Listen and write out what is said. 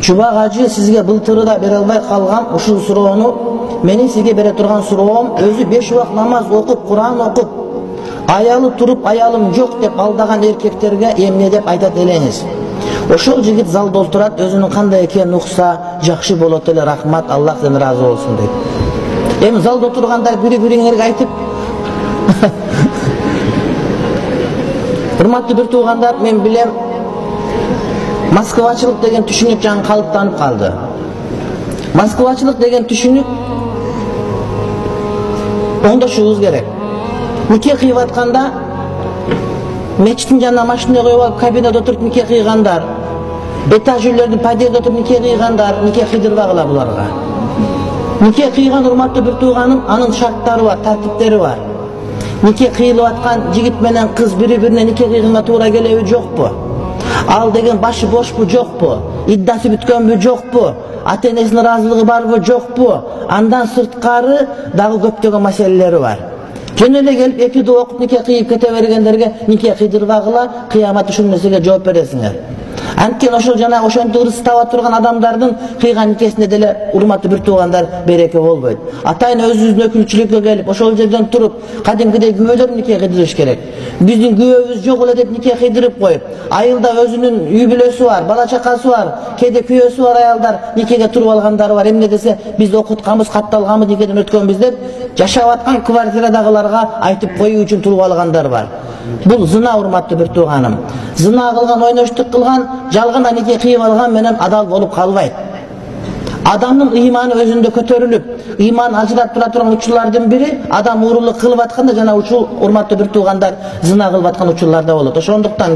Чубак ажы сизге былтырыда бере албай калгам ушул суроону менин сизге бере турган суроом өзү 5 убак намаз окуп, Куран окуп, аялы туруп аялым жок деп алдаган эркектерге эмне деп айтат элеңиз? Ошол жигит залда отурат, өзүнүн кандай экенин укса жакшы болот эле, рахмат, Аллах сен разы болсун дейт. Эми залда отургандар бири-бириңерге айтып урматтуу бир туугандар, мен билем Москвачылык деген түшүнүк жаңы калыптанып калды. Москвачылык деген түшүнүк оңдошубуз керек. Нике кыйып атканда мечиттин жанына машина коюп алып, кабинада отуруп нике кыйгандар, этаж үйлөрдүн подъездде отуруп нике кыйгандар, нике кыйдырбагыла буларга. Нике кыйган урматтуу бир тууганым, анын шарттары бар, тартиптери бар. Нике кыйылып аткан жигит менен кыз бири-бирине нике кыйганга туура келеби, жокпу? Ал деген башы бошпу, жокпу? Иддасы бүткөнбү, жокпу? Ата-энесинин ыраазылыгы барбы, жокпу? Андан сырткары дагы көптөгөн маселелери бар. Жөн эле келип эки доо окуп нике кыйып кете бергендерге нике кыйдырбагыла, кыямат ушул нерсеге жооп бересиңер. Анткени ошол жана ошентип ырыс таба турган адамдардын кыйган никесинде деле урматтуу бир туугандар береке болбойт. Атайын өзүбүздүн өкүлчүлүккө келип, ошол жерден туруп, кадимкидей күбөлөр нике кыйдырыш керек. Биздин күбөбүз жок эле деп нике кыйдырып коюп, айылда өзүнүн үй бүлөсү бар, бала чакасы бар, кээде күйөөсү бар аялдар никеге туруп алгандары бар. Эмне десе, биз окутканбыз, катталганбыз, никеден өткөнбүз деп жашап аткан квартирадагыларга айтып коюу үчүн туруп алгандар бар. Бул зына, урматтуу бир тууганым. Зына кылган, ойноштук кылган, жалганда нике кыйып алган менен адал болуп калбайт. Адамдын ыйманы өзүндө көтөрүлүп, ыйман ажырап тура турган учурлардын бири адам уурулук кылып атканда жана учул урматтуу бир туугандар зына кылып аткан учурларда болот. Ошондуктан